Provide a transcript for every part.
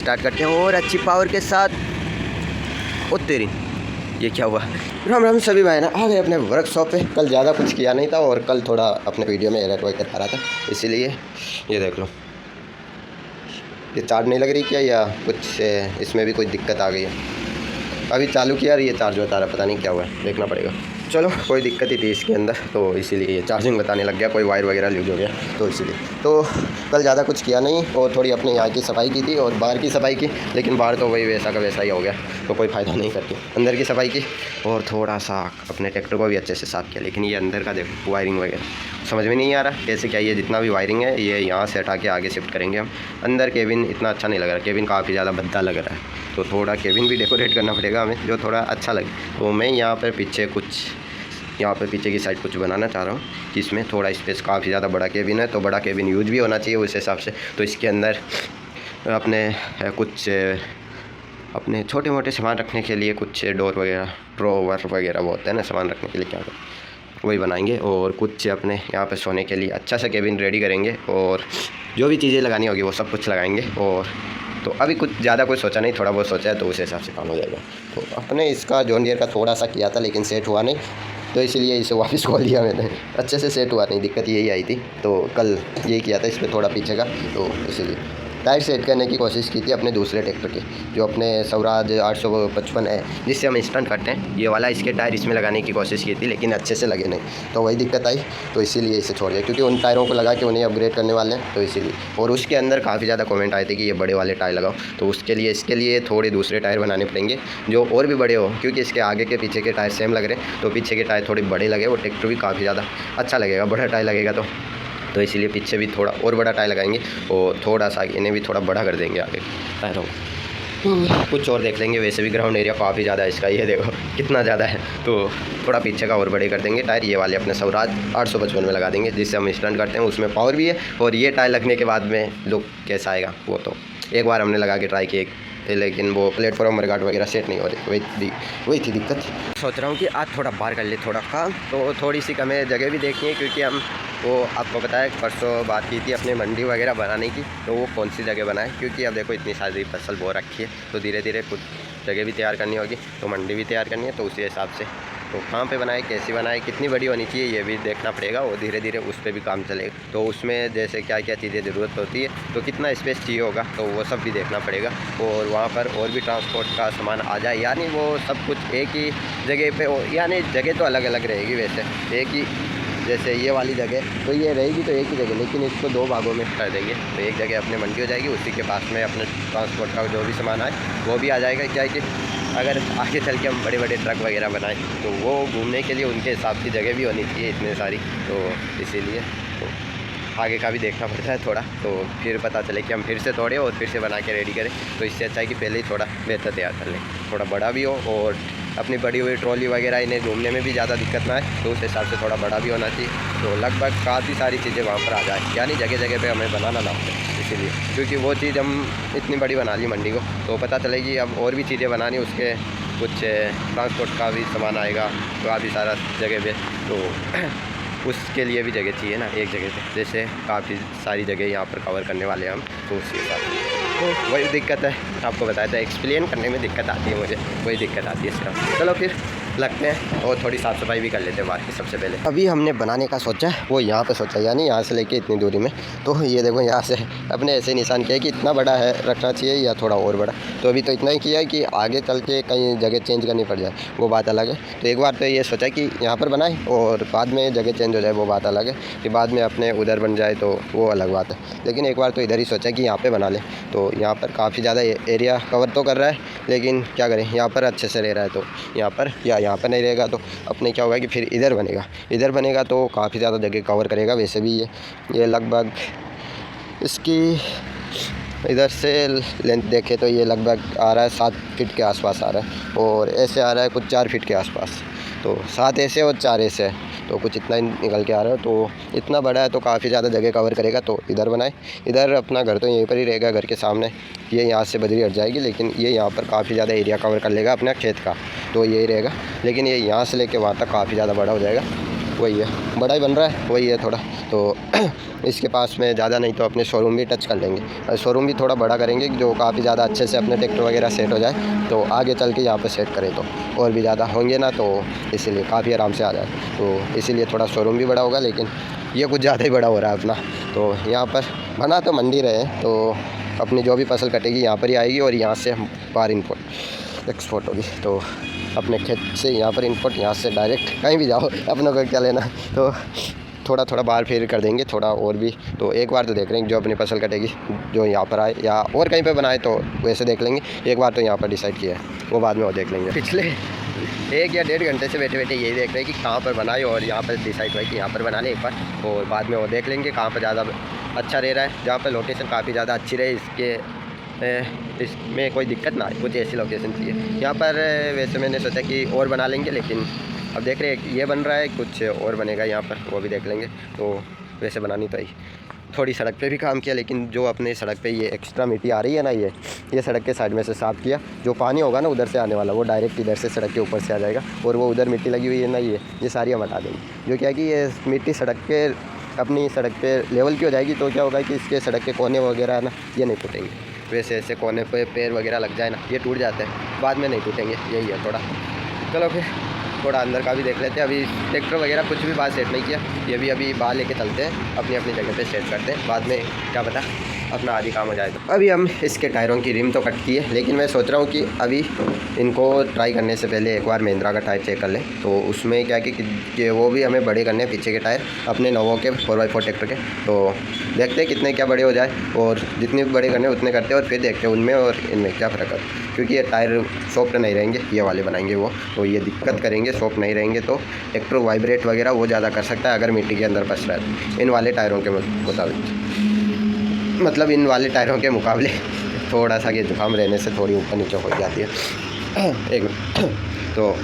Start करते हैं और अच्छी पावर के साथ। ओ तेरी, ये क्या हुआ। राम राम सभी भाई ना, आ गए अपने वर्कशॉप पे। कल ज़्यादा कुछ किया नहीं था और कल थोड़ा अपने वीडियो में एरर वगैरह आ रहा था, इसीलिए ये देख लो, ये चार्ज नहीं लग रही क्या या कुछ इसमें भी कोई दिक्कत आ गई है। अभी चालू किया ये चार्ज बता रहा, पता नहीं क्या हुआ है, देखना पड़ेगा। चलो कोई दिक्कत ही थी इसके अंदर, तो इसीलिए ये चार्जिंग बताने लग गया, कोई वायर वगैरह लूज हो गया तो इसीलिए। तो कल ज़्यादा कुछ किया नहीं और थोड़ी अपने यहाँ की सफाई की थी और बाहर की सफाई की, लेकिन बाहर तो वही वैसा का वैसा ही हो गया, तो कोई फ़ायदा नहीं करके अंदर की सफाई की और थोड़ा सा अपने ट्रैक्टर को भी अच्छे से साफ़ किया। लेकिन ये अंदर का देखो वायरिंग वगैरह समझ में नहीं आ रहा कैसे क्या, ये जितना भी वायरिंग है ये यहाँ से हटा के आगे शिफ्ट करेंगे हम। अंदर केबिन इतना अच्छा नहीं लग रहा, केबिन काफ़ी ज़्यादा भद्दा लग रहा है, तो थोड़ा केबिन भी डेकोरेट करना पड़ेगा हमें जो थोड़ा अच्छा लगे। तो मैं यहाँ पर पीछे पीछे की साइड कुछ बनाना चाह रहा हूँ, जिसमें थोड़ा स्पेस, काफ़ी ज़्यादा बड़ा केबिन है तो बड़ा केबिन यूज भी होना चाहिए उस हिसाब से। तो इसके अंदर अपने कुछ अपने छोटे मोटे सामान रखने के लिए कुछ डोर वगैरह, ड्रॉवर वगैरह वो होता है ना सामान रखने के लिए, क्या वही बनाएंगे। और कुछ अपने यहाँ पे सोने के लिए अच्छा सा केबिन रेडी करेंगे और जो भी चीज़ें लगानी होगी वो सब कुछ लगाएंगे। और तो अभी कुछ ज़्यादा कुछ सोचा नहीं, थोड़ा बहुत सोचा है, तो उस हिसाब से काम हो जाएगा। तो अपने इसका जॉन डियर का थोड़ा सा किया था लेकिन सेट हुआ नहीं, तो इसलिए इसे वापस खोल दिया मैंने। अच्छे से सेट हुआ नहीं, दिक्कत यही आई थी, तो कल यही किया था इस पर थोड़ा पीछे का, तो इसीलिए टायर सेट करने की कोशिश की थी अपने दूसरे ट्रैक्टर की, जो अपने स्वराज 855 है जिससे हम स्टंट करते हैं, ये वाला इसके टायर इसमें लगाने की कोशिश की थी लेकिन अच्छे से लगे नहीं, तो वही दिक्कत आई, तो इसीलिए इसे छोड़ दिया, क्योंकि उन टायरों को लगा के उन्हें अपग्रेड करने वाले हैं, तो इसीलिए। और उसके अंदर काफ़ी ज़्यादा कमेंट आए थे कि ये बड़े वाले टायर लगाओ, तो उसके लिए इसके लिए थोड़े दूसरे टायर बनाने पड़ेंगे जो और भी बड़े हो, क्योंकि इसके आगे के पीछे के टायर सेम लग रहे हैं, तो पीछे के टायर थोड़े बड़े लगे, वो ट्रैक्टर भी काफ़ी ज़्यादा अच्छा लगेगा, बड़ा टायर लगेगा तो इसीलिए पीछे भी थोड़ा और बड़ा टायर लगाएंगे और थोड़ा सा इन्हें भी थोड़ा बड़ा कर देंगे आगे टायरों को। कुछ और देख लेंगे, वैसे भी ग्राउंड एरिया काफ़ी ज़्यादा है इसका, ये देखो कितना ज़्यादा है, तो थोड़ा पीछे का और बड़े कर देंगे टायर। ये वाले अपने स्वराज 855 में लगा देंगे, जिससे हम स्टंट करते हैं, उसमें पावर भी है। और ये टायर लगने के बाद में लुक कैसा आएगा वो तो एक बार हमने लगा के ट्राई किए थे, लेकिन वो प्लेटफॉर्म मरगाट वगैरह सेट नहीं हो रही, वही थी दिक्कत। सोच रहा हूँ कि आज थोड़ा बाहर कर ले थोड़ा काम, तो थोड़ी सी हमें जगह भी देखनी है, क्योंकि हम वो आपको पता है परसों बात की थी अपने मंडी वगैरह बनाने की, तो वो कौन सी जगह बनाए, क्योंकि अब देखो इतनी सारी फसल बो रखी है, तो धीरे धीरे कुछ जगह भी तैयार करनी होगी, तो मंडी भी तैयार करनी है, तो उसी हिसाब से तो कहाँ पे बनाए, कैसी बनाए, कितनी बड़ी होनी चाहिए, ये भी देखना पड़ेगा, और धीरे धीरे उस पर भी काम चलेगा। तो उसमें जैसे क्या क्या चीज़ें ज़रूरत होती है, तो कितना स्पेस चाहिए होगा, तो वो सब भी देखना पड़ेगा। और वहाँ पर और भी ट्रांसपोर्ट का सामान आ जाए, यानी वो सब कुछ एक ही जगह पे हो, यानी जगह तो अलग अलग रहेगी वैसे, एक ही जैसे ये वाली जगह तो ये रहेगी तो एक ही जगह, लेकिन इसको दो भागों में कर देंगे, तो एक जगह अपने मंडी हो जाएगी, उसी के पास में अपने ट्रांसपोर्ट का जो भी सामान आए वो भी आ जाएगा। क्या है कि अगर आगे चल के हम बड़े बड़े ट्रक वगैरह बनाएं तो वो घूमने के लिए उनके हिसाब की जगह भी होनी चाहिए इतने सारी, तो इसीलिए तो आगे का भी देखना पड़ता है थोड़ा, तो फिर पता चले कि हम फिर से तोड़े और फिर से बना के रेडी करें, तो इससे अच्छा है कि पहले ही थोड़ा बेहतर तैयार कर लें, थोड़ा बड़ा भी हो और अपनी बड़ी हुई ट्रॉली वगैरह इन्हें घूमने में भी ज़्यादा दिक्कत ना आए, तो उस हिसाब से थोड़ा बड़ा भी होना चाहिए, तो लगभग काफ़ी सारी चीज़ें वहाँ पर आ जाए, यानी जगह जगह पे हमें बनाना ना हो, इसीलिए। क्योंकि वो चीज़ हम इतनी बड़ी बना ली मंडी को, तो पता चलेगी अब और भी चीज़ें बनानी, उसके कुछ ट्रांसपोर्ट का भी सामान आएगा, काफ़ी सारा जगह पे, तो उसके लिए भी जगह चाहिए ना एक जगह पे, जैसे काफ़ी सारी जगह यहाँ पर कवर करने वाले हैं हम, तो उसी हिसाब से तो वही दिक्कत है, आपको बताया था एक्सप्लेन करने में दिक्कत आती है मुझे, वही दिक्कत आती है इसका। चलो फिर लगते हैं और थोड़ी साफ़ सफाई भी कर लेते हैं बाहर की। सबसे पहले अभी हमने बनाने का सोचा वो यहाँ पे सोचा, यानी यहाँ से लेके इतनी दूरी में, तो ये देखो यहाँ से अपने ऐसे निशान किया कि इतना बड़ा है रखना चाहिए या थोड़ा और बड़ा, तो अभी तो इतना ही किया है कि आगे चल के कहीं जगह चेंज करनी पड़ जाए वो बात अलग है। तो एक बार तो ये सोचा कि यहाँ पर बनाए और बाद में जगह चेंज हो जाए वो बात अलग है, कि बाद में अपने उधर बन जाए तो वो अलग बात है, लेकिन एक बार तो इधर ही सोचा कि यहाँ पर बना लें। तो यहाँ पर काफ़ी ज़्यादा एरिया कवर तो कर रहा है, लेकिन क्या करें, यहाँ पर अच्छे से रह रहा है, तो यहाँ पर या यहाँ पर नहीं रहेगा तो अपने क्या होगा कि फिर इधर बनेगा तो काफ़ी ज़्यादा जगह कवर करेगा। वैसे भी ये लगभग इसकी इधर से लेंथ देखें तो ये लगभग आ रहा है 7 फीट के आसपास आ रहा है, और ऐसे आ रहा है कुछ 4 फीट के आसपास, तो 7 ऐसे और 4 ऐसे है, तो कुछ इतना ही निकल के आ रहा है, तो इतना बड़ा है तो काफ़ी ज़्यादा जगह कवर करेगा। तो इधर बनाए, इधर अपना घर तो यहीं पर ही रहेगा, घर के सामने, ये यहाँ से बजरी हट जाएगी, लेकिन ये यहाँ पर काफ़ी ज़्यादा एरिया कवर कर लेगा अपना खेत का, तो यही रहेगा, लेकिन ये यहाँ से लेके वहाँ तक काफ़ी ज़्यादा बड़ा हो जाएगा, वही है, बड़ा ही बन रहा है, वही है थोड़ा। तो इसके पास में ज़्यादा नहीं तो अपने शोरूम भी टच कर लेंगे, और शोरूम भी थोड़ा बड़ा करेंगे जो काफ़ी ज़्यादा अच्छे से अपने ट्रैक्टर वगैरह सेट हो जाए, तो आगे चल के यहाँ पे सेट करें तो और भी ज़्यादा होंगे ना, तो इसीलिए काफ़ी आराम से आ जाए। तो इसीलिए थोड़ा शोरूम भी बड़ा होगा, लेकिन ये कुछ ज़्यादा ही बड़ा हो रहा है अपना। तो यहाँ पर बना तो मंडी रहे, तो अपनी जो भी फसल कटेगी यहाँ पर ही आएगी, और यहाँ से बाहर इनपुट एक्सपोर्ट होगी। तो अपने खेत से यहाँ पर इनपुट, यहाँ से डायरेक्ट कहीं भी जाओ अपनों को क्या लेना। तो थोड़ा थोड़ा बाहर फिर कर देंगे थोड़ा और भी। तो एक बार तो देख लेंगे जो अपनी फसल कटेगी जो यहाँ पर आए, या और कहीं पे बनाए तो वैसे देख लेंगे। एक बार तो यहाँ पर डिसाइड किया है, वो बाद में वो देख लेंगे। पिछले 1 या 1.5 घंटे से बैठे बैठे यही देख रहे हैं कि कहाँ पर बनाए, और यहाँ पर डिसाइड हुआ कि यहाँ पर बना लें एक बार, और बाद में वो देख लेंगे कहाँ पर ज़्यादा अच्छा रह रहा है, जहाँ पर लोकेशन काफ़ी ज़्यादा अच्छी रहे, इसमें कोई दिक्कत ना आए, कुछ ऐसी लोकेशन चाहिए यहाँ पर। वैसे मैंने सोचा कि और बना लेंगे, लेकिन अब देख रहे हैं ये बन रहा है, कुछ और बनेगा यहाँ पर, वो भी देख लेंगे। तो वैसे बनानी तो आई थोड़ी सड़क पे भी काम किया, लेकिन जो अपने सड़क पे ये एक्स्ट्रा मिट्टी आ रही है ना, ये सड़क के साइड में से साफ़ किया। जो पानी होगा ना उधर से आने वाला, वो डायरेक्ट इधर से सड़क के ऊपर से आ जाएगा, और वो उधर मिट्टी लगी हुई है ना, ये सारी हम हटा देंगे। जो क्या है कि ये मिट्टी सड़क के अपनी सड़क पे लेवल की हो जाएगी, तो क्या होगा कि इसके सड़क के कोने वगैरह है ना, ये नहीं टूटेंगे। वैसे ऐसे कोने पे पैर वगैरह लग जाए ना, ये टूट जाते हैं, बाद में नहीं टूटेंगे, यही है थोड़ा। चलो फिर थोड़ा अंदर का भी देख लेते हैं। अभी ट्रैक्टर वगैरह कुछ भी बाहर सेट नहीं किया, ये भी अभी बाहर लेके चलते हैं, अपनी अपनी जगह पे सेट करते हैं, बाद में क्या पता अपना आदि काम हो जाए। तो अभी हम इसके टायरों की रिम तो कट की है, लेकिन मैं सोच रहा हूँ कि अभी इनको ट्राई करने से पहले एक बार महिंद्रा का टायर चेक कर लें। तो उसमें क्या कि वो भी हमें बड़े करने हैं, पीछे के टायर अपने नवों के 4x4 ट्रैक्टर के। तो देखते हैं कितने क्या बड़े हो जाए, और जितने भी बड़े करने उतने करते हैं, और फिर देखते हैं उनमें और इनमें क्या फ़र्क है। क्योंकि ये टायर सॉफ्ट नहीं रहेंगे, ये वाले बनाएंगे वो, तो ये दिक्कत करेंगे। सॉफ्ट नहीं रहेंगे तो ट्रैक्टर वाइब्रेट वगैरह वो ज़्यादा कर सकता है अगर मिट्टी के अंदर फंस रहा है। इन वाले टायरों के मुताबिक, मतलब इन वाले टायरों के मुकाबले थोड़ा सा ये जुकाम रहने से थोड़ी ऊपर नीचे हो जाती है। एक तो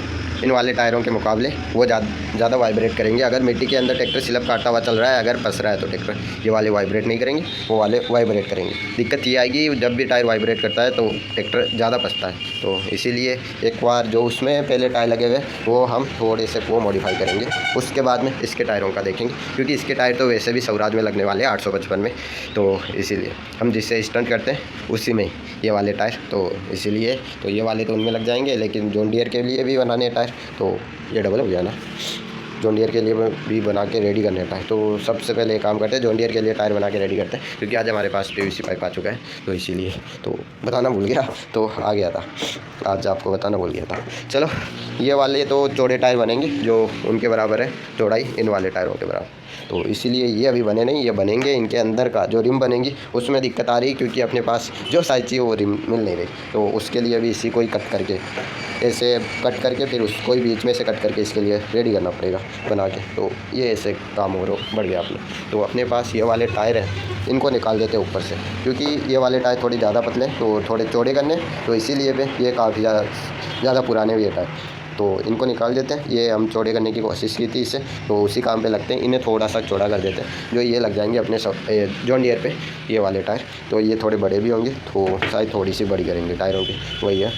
इन वाले टायरों के मुकाबले वो ज़्यादा वाइब्रेट करेंगे अगर मिट्टी के अंदर ट्रैक्टर स्लिप काटता हुआ चल रहा है, अगर फंस रहा है तो ट्रैक्टर ये वाले वाइब्रेट नहीं करेंगे, वो वाले वाइब्रेट करेंगे। दिक्कत ये आएगी जब भी टायर वाइब्रेट करता है तो ट्रैक्टर ज़्यादा फंसता है। तो इसीलिए एक बार जो उसमें पहले टायर लगे हुए वो हम थोड़े से वो मॉडिफाई करेंगे, उसके बाद में इसके टायरों का देखेंगे। क्योंकि इसके टायर तो वैसे भी स्वराज में लगने वाले हैं 855 में, तो इसीलिए हम जिससे स्टंट करते हैं उसी में ये वाले टायर, तो इसीलिए तो ये वाले तो उनमें लग जाएंगे। लेकिन जॉन डियर के लिए भी बनाने टायर, तो ये डबल हो गया ना, जॉन डियर के लिए भी बना के रेडी करने टायर। तो सबसे पहले एक काम करते हैं, जॉन डियर के लिए टायर बना के रेडी करते हैं, क्योंकि आज हमारे पास PVC पाइप आ चुका है, तो इसीलिए तो बताना भूल गया, तो आ गया था आज, आपको बताना भूल गया था। चलो ये वाले तो चौड़े टायर बनेंगे जो उनके बराबर है चौड़ाई, इन वाले टायरों के बराबर। तो इसीलिए ये अभी बने नहीं, ये बनेंगे। इनके अंदर का जो रिम बनेंगी उसमें दिक्कत आ रही है, क्योंकि अपने पास जो साइज चाहिए वो रिम मिल नहीं रही। तो उसके लिए अभी इसी को ही कट करके, ऐसे कट करके फिर उसको ही बीच में से कट करके इसके लिए रेडी करना पड़ेगा बना के। तो ये ऐसे काम हो रहा बढ़ गया अपने। तो अपने पास ये वाले टायर हैं, इनको निकाल देते हैं ऊपर से, क्योंकि ये वाले टायर थोड़ी ज़्यादा पतले तो थोड़े चौड़े करने, तो इसीलिए पे ये काफ़ी ज़्यादा पुराने भी है टायर, तो इनको निकाल देते हैं। ये हम चौड़े करने की कोशिश की थी इससे, तो उसी काम पे लगते हैं। इन्हें थोड़ा सा चौड़ा कर देते हैं, जो ये लग जाएंगे अपने जॉन डियर पे ये वाले टायर। तो ये थोड़े बड़े भी होंगे, तो शायद थोड़ी सी बड़ी करेंगे टायरों की, वही है।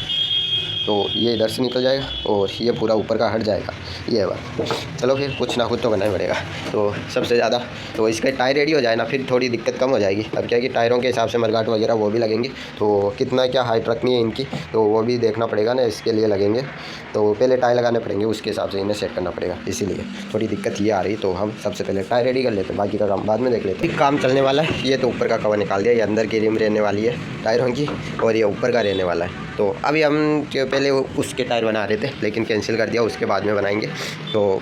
तो ये इधर से निकल जाएगा और ये पूरा ऊपर का हट जाएगा, ये है बात। चलो फिर कुछ ना कुछ तो करना ही पड़ेगा। तो सबसे ज़्यादा तो इसका टायर रेडी हो जाए ना, फिर थोड़ी दिक्कत कम हो जाएगी। अब क्या है कि टायरों के हिसाब से मरगाट वगैरह वो भी लगेंगे, तो कितना क्या हाइट रखनी है इनकी, तो वो भी देखना पड़ेगा ना, इसके लिए लगेंगे। तो पहले टायर लगाने पड़ेंगे, उसके हिसाब से इन्हें सेट करना पड़ेगा, इसीलिए थोड़ी दिक्कत ये आ रही। तो हम सबसे पहले टायर रेडी कर लेते हैं, बाकी का काम बाद में देख लेते हैं। काम चलने वाला है। ये तो ऊपर का कवर निकाल दिया, ये अंदर की रिम रहने वाली है टायरों की, और ये ऊपर का रहने वाला है। तो अभी हम पहले उसके टायर बना रहे थे, लेकिन कैंसिल कर दिया, उसके बाद में बनाएंगे। तो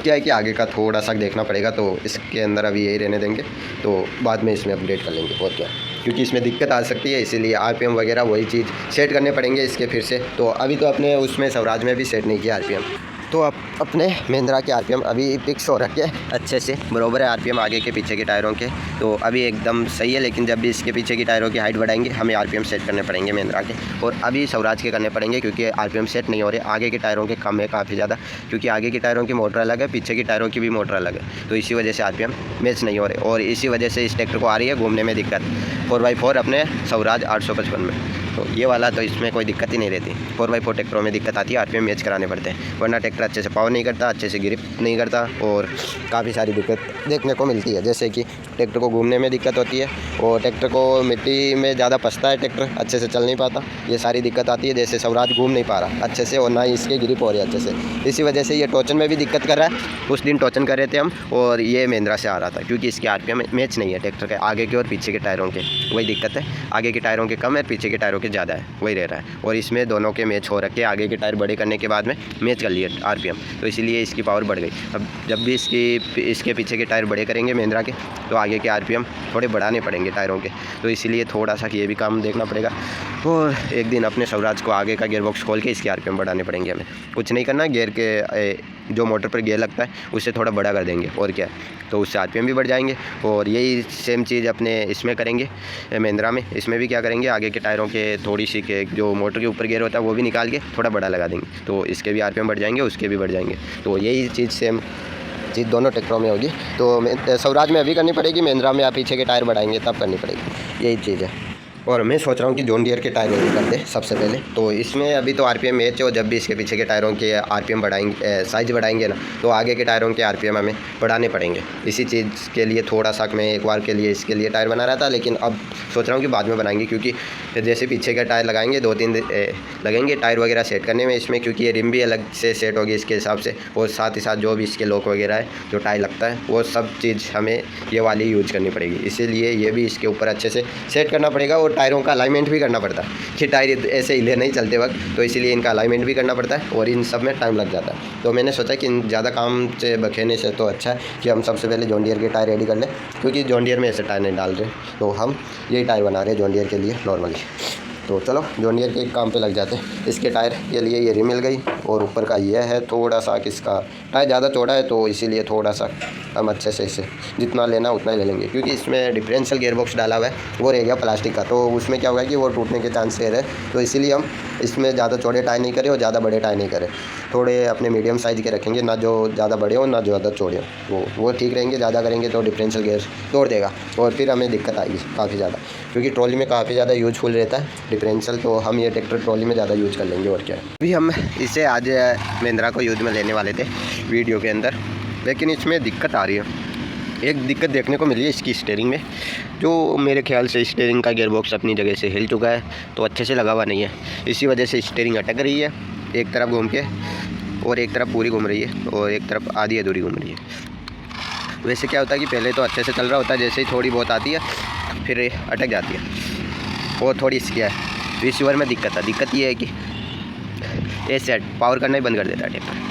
क्या है कि आगे का थोड़ा सा देखना पड़ेगा, तो इसके अंदर अभी यही रहने देंगे, तो बाद में इसमें अपडेट कर लेंगे और क्या, क्योंकि इसमें दिक्कत आ सकती है, इसीलिए RPM वगैरह वही चीज़ सेट करने पड़ेंगे इसके फिर से। तो अभी तो अपने उसमें स्वराज में भी सेट नहीं किया RPM, तो अब अपने महिंद्रा के RPM अभी फिक्स हो रखे हैं अच्छे से, बरोबर है RPM आगे के पीछे के टायरों के, तो अभी एकदम सही है। लेकिन जब भी इसके पीछे की टायरों की हाइट बढ़ाएंगे, हमें RPM सेट करने पड़ेंगे महिंद्रा के, और अभी स्वराज के करने पड़ेंगे, क्योंकि RPM सेट नहीं हो रहे। आगे के टायरों के कम है काफ़ी ज़्यादा, क्योंकि आगे की टायरों की मोटर अलग है, पीछे की टायरों की भी मोटर अलग है, तो इसी वजह से RPM मैच नहीं हो रहे, और इसी वजह से इस ट्रैक्टर को आ रही है घूमने में दिक्कत 4x4 अपने स्वराज 855 में। तो ये वाला तो इसमें कोई दिक्कत ही नहीं रहती। 4x4 ट्रैक्टरों में दिक्कत आती है, RPM मैच कराने पड़ते हैं, वरना ट्रैक्टर अच्छे से पावर नहीं करता, अच्छे से ग्रिप नहीं करता और काफ़ी सारी दिक्कत देखने को मिलती है। जैसे कि ट्रैक्टर को घूमने में दिक्कत होती है और ट्रैक्टर को मिट्टी में ज़्यादा फंसता है, ट्रैक्टर अच्छे से चल नहीं पाता, ये सारी दिक्कत आती है। जैसे स्वराज घूम नहीं पा रहा अच्छे से और ना ही इसके ग्रिप हो रही है अच्छे से, इसी वजह से ये टोचन में भी दिक्कत कर रहा है। उस दिन टोचन कर रहे थे हम और ये महिंद्रा से आ रहा था, क्योंकि इसके RPM मैच नहीं है ट्रैक्टर के आगे के और पीछे के टायरों के, वही दिक्कत है। आगे के टायरों के कम है, पीछे के टायरों के ज़्यादा है, वही रह रहा है। और इसमें दोनों के मैच हो रखे, आगे के टायर बड़े करने के बाद में मैच कर लिए RPM, तो इसीलिए इसकी पावर बढ़ गई। अब जब भी इसके पीछे के टायर बड़े करेंगे महिंद्रा के, तो आगे के RPM थोड़े बढ़ाने पड़ेंगे टायरों के, तो इसीलिए थोड़ा सा ये भी काम देखना पड़ेगा। और एक दिन अपने स्वराज को आगे का गियर बॉक्स खोल के इसके RPM बढ़ाने पड़ेंगे हमें। कुछ नहीं करना, गियर के जो मोटर पर गियर लगता है उससे थोड़ा बड़ा कर देंगे और क्या, तो उससे RPM भी बढ़ जाएंगे। और यही सेम चीज़ अपने इसमें करेंगे महिंद्रा में, इसमें भी क्या करेंगे, आगे के टायरों के थोड़ी सी के जो मोटर के ऊपर गियर होता है वो भी निकाल के थोड़ा बड़ा लगा देंगे, तो इसके भी RPM बढ़ जाएंगे, उसके भी बढ़ जाएंगे। तो यही चीज़ सेम चीज़ दोनों ट्रैक्टरों में होगी। तो स्वराज में अभी करनी पड़ेगी, महिंद्रा में आप पीछे के टायर बढ़ाएंगे तब करनी पड़ेगी, यही चीज़ है। और मैं सोच रहा हूँ कि जॉन डियर के टायर रेडी कर दें सबसे पहले। तो इसमें अभी तो RPM मैच है और जब भी इसके पीछे के टायरों के RPM बढ़ाएंगे, साइज़ बढ़ाएंगे ना, तो आगे के टायरों के RPM हमें बढ़ाने पड़ेंगे। इसी चीज़ के लिए थोड़ा सा मैं एक बार के लिए इसके लिए टायर बना रहा था, लेकिन अब सोच रहा हूँ कि बाद में बनाएंगे, क्योंकि जैसे पीछे का टायर लगाएंगे 2-3 लगेंगे टायर वगैरह सेट करने में इसमें, क्योंकि ये रिम भी अलग से सेट होगी इसके हिसाब से, और साथ ही साथ जो भी इसके लॉक वगैरह है जो टायर लगता है वो सब चीज़ हमें ये वाली यूज करनी पड़ेगी। इसीलिए ये भी इसके ऊपर अच्छे से सेट करना पड़ेगा और टायरों का अलाइनमेंट भी करना पड़ता है कि टायर ऐसे हिले नहीं चलते वक्त, तो इसीलिए इनका अलाइनमेंट भी करना पड़ता है और इन सब में टाइम लग जाता है। तो मैंने सोचा कि इन ज़्यादा काम से बखेने से तो अच्छा है कि हम सबसे पहले जॉन डियर के टायर रेडी कर लें, क्योंकि जॉन डियर में ऐसे टायर नहीं डाल रहे, तो हम यही टायर बना रहे हैं जॉन डियर के लिए नॉर्मली। तो चलो जॉन डियर के काम पे लग जाते हैं। इसके टायर के लिए ये रिम मिल गई और ऊपर का ये है थोड़ा सा, किसका टायर ज़्यादा चौड़ा है तो इसीलिए थोड़ा सा हम अच्छे से इसे जितना लेना उतना ही ले लेंगे, क्योंकि इसमें डिफरेंशियल गियर बॉक्स डाला हुआ है वो रह गया प्लास्टिक का, तो उसमें क्या होगा कि वो टूटने के चांस रहे, तो इसीलिए हम इसमें ज़्यादा चौड़े टायर नहीं करें और ज़्यादा बड़े टायर नहीं करें, थोड़े अपने मीडियम साइज़ के रखेंगे, ना जो ज़्यादा बड़े हो ना ज़्यादा चौड़े हो, वो ठीक रहेंगे। ज़्यादा करेंगे तो डिफरेंशियल गियर तोड़ देगा और फिर हमें दिक्कत आएगी काफ़ी ज़्यादा, क्योंकि ट्रॉली में काफ़ी ज़्यादा यूजफुल रहता है डिफरेंशियल, तो हम ये ट्रैक्टर ट्रॉली में ज़्यादा यूज़ कर लेंगे। और क्या अभी हम इसे आज महिंद्रा को यूज़ में लेने वाले थे वीडियो के अंदर, लेकिन इसमें दिक्कत आ रही है। एक दिक्कत देखने को मिली है इसकी स्टीयरिंग में, जो मेरे ख्याल से स्टीयरिंग का गियर बॉक्स अपनी जगह से हिल चुका है, तो अच्छे से लगा हुआ नहीं है, इसी वजह से स्टीयरिंग अटक रही है एक तरफ घूम के, और एक तरफ पूरी घूम रही है और एक तरफ आधी अधूरी घूम रही है। वैसे क्या होता है कि पहले तो अच्छे से चल रहा होता है, जैसे ही थोड़ी बहुत आती है फिर अटक जाती है। और थोड़ी इसकी है रिसीवर में दिक्कत है, दिक्कत ये है कि ये सेट पावर करना ही बंद कर देता है ट्रैक्टर,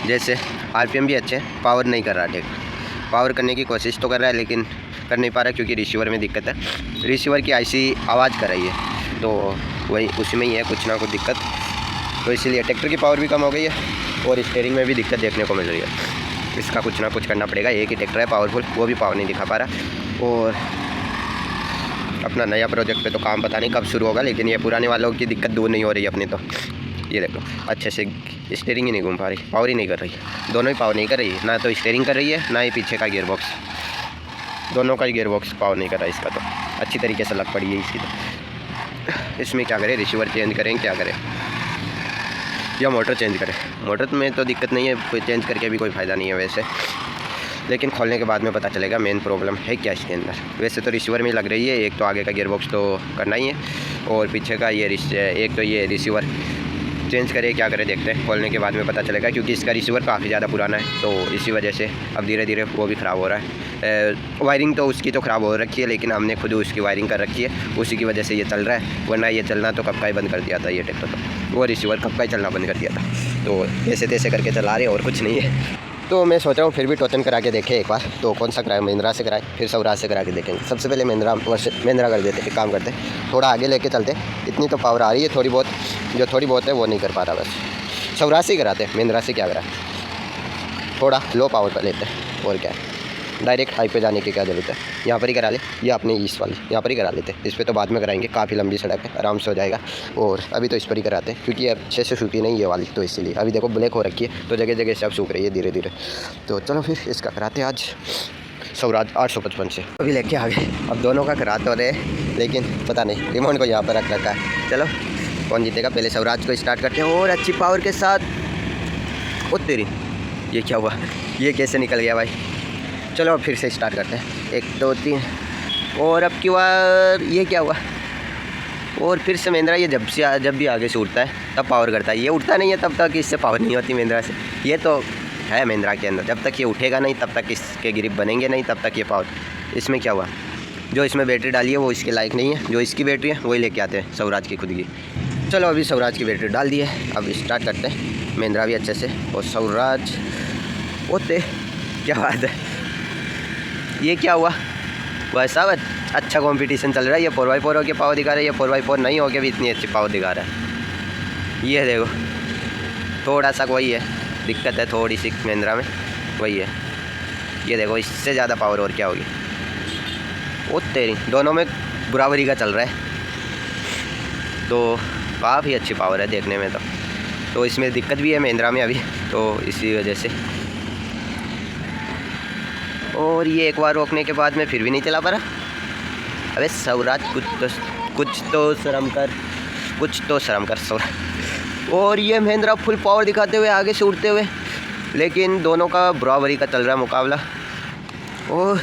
जैसे RPM भी अच्छे, पावर नहीं कर रहा ट्रैक्टर, पावर करने की कोशिश तो कर रहा है लेकिन कर नहीं पा रहा, क्योंकि रिसीवर में दिक्कत है, रिसीवर की IC आवाज़ कर रही है, तो वही उसमें ही है कुछ ना कुछ दिक्कत, तो इसीलिए ट्रैक्टर की पावर भी कम हो गई है और स्टीयरिंग में भी दिक्कत देखने को मिल रही है। इसका कुछ ना कुछ करना पड़ेगा, एक ही ट्रैक्टर है पावरफुल, वो भी पावर नहीं दिखा पा रहा। और अपना नया प्रोजेक्ट पे तो काम पता नहीं कब शुरू होगा, लेकिन ये पुराने वालों की दिक्कत दूर नहीं हो रही अपनी। तो ये देखो अच्छे से स्टीयरिंग ही नहीं घूम पा रही, पावर ही नहीं कर रही, दोनों ही पावर नहीं कर रही है, ना तो स्टीयरिंग कर रही है ना ही पीछे का गियर बॉक्स, दोनों का ही गियर बॉक्स पावर नहीं कर रहा इसका, तो अच्छी तरीके से लग पड़ी है इसकी। तो इसमें क्या करें, रिसीवर चेंज करें क्या करें, या मोटर चेंज करें। मोटर में तो दिक्कत नहीं है, चेंज करके भी कोई फ़ायदा नहीं है वैसे, लेकिन खोलने के बाद में पता चलेगा मेन प्रॉब्लम है क्या इसके अंदर। वैसे तो रिसीवर में लग रही है, एक तो आगे का गियर बॉक्स तो करना ही है और पीछे का ये एक तो ये रिसीवर चेंज करें क्या करें, देखते हैं खोलने के बाद में पता चलेगा, क्योंकि इसका रिसीवर काफ़ी ज़्यादा पुराना है, तो इसी वजह से अब धीरे धीरे वो भी ख़राब हो रहा है। वायरिंग तो उसकी तो ख़राब हो रखी है, लेकिन हमने खुद उसकी वायरिंग कर रखी है, उसी की वजह से ये चल रहा है, वरना ये चलना तो कब का ही बंद कर दिया था ये ट्रैक्टर, तो वो रिसीवर कब का ही चलना बंद कर दिया था। तो ऐसे तैसे करके चला रहे और कुछ नहीं है। तो मैं सोच रहा हूँ फिर भी टोचन करा के देखें एक बार, तो कौन सा कराए, महिंद्रा से कराए फिर स्वराज से करा के देखेंगे। सबसे पहले महिंद्रा कर देते, एक काम करते थोड़ा आगे लेके चलते, इतनी तो पावर आ रही है, थोड़ी बहुत जो थोड़ी बहुत है वो नहीं कर पा रहा, बस स्वराज से ही कराते, महिंद्रा से क्या करा, थोड़ा लो पावर पर लेते और क्या है, डायरेक्ट हाई पे जाने की क्या ज़रूरत है, यहाँ पर ही करा ले, या अपनी ईस्ट वाली यहाँ पर ही करा लेते, इस पर तो बाद में कराएंगे, काफ़ी लंबी सड़क है आराम से हो जाएगा, और अभी तो इस पर ही कराते हैं क्योंकि अच्छे से सूखी नहीं ये वाली, तो इसीलिए अभी देखो ब्लैक हो रखी है, तो जगह जगह से अब सूख रही है धीरे धीरे। तो चलो फिर इसका कराते आज, स्वराज 855 से अभी लेके आ गए। अब दोनों का करा तो रहे, लेकिन पता नहीं रिमोट को यहाँ पर रख रखा है। चलो कौन जीतेगा, पहले स्वराज को स्टार्ट करते हैं और अच्छी पावर के साथ। ओ तेरी, ये क्या हुआ, ये कैसे निकल गया भाई। चलो अब फिर से स्टार्ट करते हैं, 1 2 3 और अब की बार ये क्या हुआ। और फिर से महिंद्रा ये जब भी आगे से उठता है तब पावर करता है, ये उठता नहीं है तब तक इससे पावर नहीं होती महिंद्रा से। ये तो है महिंद्रा के अंदर, जब तक ये उठेगा नहीं तब तक इसके ग्रिप बनेंगे नहीं, तब तक ये पावर। इसमें क्या हुआ, जो इसमें बैटरी डाली है वो इसके लायक नहीं है, जो इसकी बैटरी है वही लेके आते हैं स्वराज की खुद की। चलो अभी स्वराज की बैटरी डाल दी है, अब स्टार्ट करते हैं महिंद्रा भी अच्छे से। और स्वराज होते, क्या बात है, ये क्या हुआ भाई साहब। अच्छा कंपटीशन चल रहा है, ये 4x4 होकर पावर दिखा रहा है, ये 4x4 नहीं होकर भी इतनी अच्छी पावर दिखा रहा है। ये देखो थोड़ा सा वही है दिक्कत है थोड़ी सी महिंद्रा में, वही है। ये देखो इससे ज़्यादा पावर और क्या होगी। वो तेरी, दोनों में बराबरी का चल रहा है, तो काफ़ी अच्छी पावर है देखने में तो इसमें दिक्कत भी है महिंद्रा में अभी, तो इसी वजह से। और ये एक बार रोकने के बाद में फिर भी नहीं चला पा रहा। अबे स्वराज कुछ तो शर्म कर स्वराज। और ये महिंद्रा फुल पावर दिखाते हुए आगे से उड़ते हुए, लेकिन दोनों का बराबरी का चल रहा है मुकाबला। और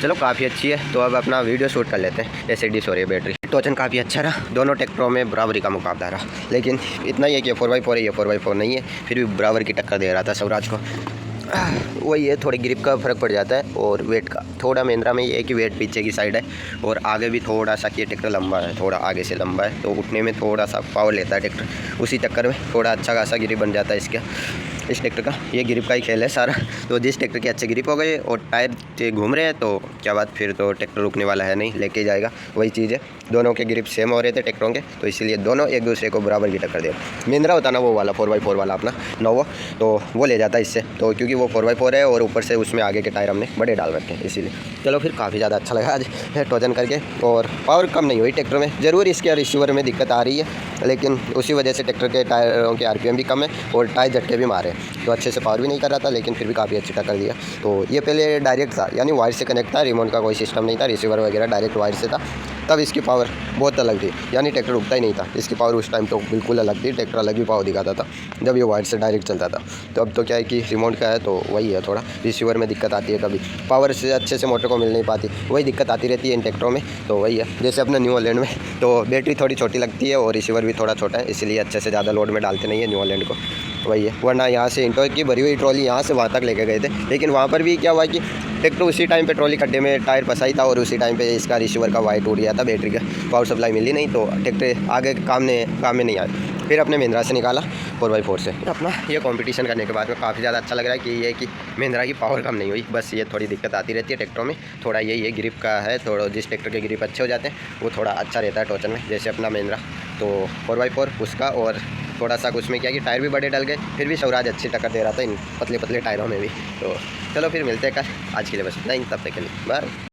चलो काफ़ी अच्छी है, तो अब अपना वीडियो शूट कर लेते हैं। एसिडी हो रही है बैटरी। टोचन काफ़ी अच्छा रहा, दोनों ट्रैक्टरों में बराबरी का मुकाबला रहा, लेकिन इतना ही है कि 4x4 है, ये 4x4 नहीं है, फिर भी बराबर की टक्कर दे रहा था स्वराज को। वही है, थोड़ी ग्रिप का फ़र्क पड़ जाता है और वेट का। थोड़ा महिंद्रा में ये है कि वेट पीछे की साइड है और आगे भी थोड़ा सा, ये ट्रैक्टर लंबा है, थोड़ा आगे से लंबा है, तो उठने में थोड़ा सा पावर लेता है ट्रैक्टर। उसी चक्कर में थोड़ा अच्छा खासा ग्रिप बन जाता है इस ट्रैक्टर का। ये ग्रिप का ही खेल है सारा। तो जिस ट्रैक्टर की अच्छे ग्रिप हो गए और टायर घूम रहे हैं तो क्या बात, फिर तो ट्रैक्टर रुकने वाला है नहीं, लेके जाएगा। वही चीज़ है, दोनों के ग्रिप सेम हो रहे थे ट्रैक्टरों के, तो इसीलिए दोनों एक दूसरे को बराबर की टक्कर दे। महिंद्रा होता ना वो वाला 4x4 वाला अपना नोवो, तो वो ले जाता इससे, तो क्योंकि वो 4x4 है और ऊपर से उसमें आगे के टायर हमने बड़े डाल रखे हैं इसीलिए। चलो फिर काफ़ी ज़्यादा अच्छा लगा आज टोचन करके। और पावर कम नहीं हुई ट्रैक्टर में, ज़रूर इसके रिसीवर में दिक्कत आ रही है, लेकिन उसी वजह से ट्रैक्टर के टायरों के RPM भी कम है और टायर झटके भी मारे, तो अच्छे से पावर भी नहीं कर रहा था, लेकिन फिर भी काफ़ी अच्छी टक्कर दिया। तो ये पहले डायरेक्ट था, यानी वायर से कनेक्ट था, रिमोट का कोई सिस्टम नहीं था, रिसीवर वगैरह डायरेक्ट वायर से था, तब इसकी पावर बहुत अलग थी, यानी ट्रैक्टर रुकता ही नहीं था। इसकी पावर उस टाइम तो बिल्कुल अलग थी, ट्रैक्टर अलग भी पावर दिखाता था जब ये वायर से डायरेक्ट चलता था। तो अब तो क्या है कि रिमोट का है, तो वही है, थोड़ा रिसीवर में दिक्कत आती है, कभी पावर से अच्छे से मोटर को मिल नहीं पाती, वही दिक्कत आती रहती है इन ट्रैक्टरों में। तो वही है, जैसे अपने न्यू हॉलैंड में तो बैटरी थोड़ी छोटी लगती है और रिसीवर भी थोड़ा छोटा है, इसलिए अच्छे से ज़्यादा लोड में डालते नहीं है न्यू हॉलैंड को, वही है। वरना यहाँ से इंटो की भरी हुई ट्रॉली यहाँ से वहाँ तक लेके गए थे, लेकिन वहाँ पर भी क्या हुआ कि ट्रैक्टर उसी टाइम पे ट्रॉली खड्डे में टायर फंसाई था और उसी टाइम पे इसका रिसीवर का वायर टूट गया था, बैटरी का पावर सप्लाई मिली नहीं, तो ट्रैक्टर आगे काम में नहीं आया। फिर अपने महिंद्रा से निकाला 4x4 से। अपना ये कंपटीशन करने के बाद में काफ़ी ज़्यादा अच्छा लग रहा है कि ये कि महिंद्रा की पावर कम नहीं हुई, बस ये थोड़ी दिक्कत आती रहती है ट्रैक्टरों में, थोड़ा यही है ग्रिप का है, थोड़ा जिस ट्रैक्टर के ग्रिप अच्छे हो जाते हैं वो थोड़ा अच्छा रहता है टोचन में, जैसे अपना महिंद्रा तो 4x4 उसका। और थोड़ा सा उसमें क्या कि टायर भी बड़े डल गए, फिर भी स्वराज अच्छी टक्कर दे रहा था इन पतले पतले टायरों में भी। तो चलो फिर मिलते हैं कल, आज के लिए बस इतना ही, तब तक के लिए बाय।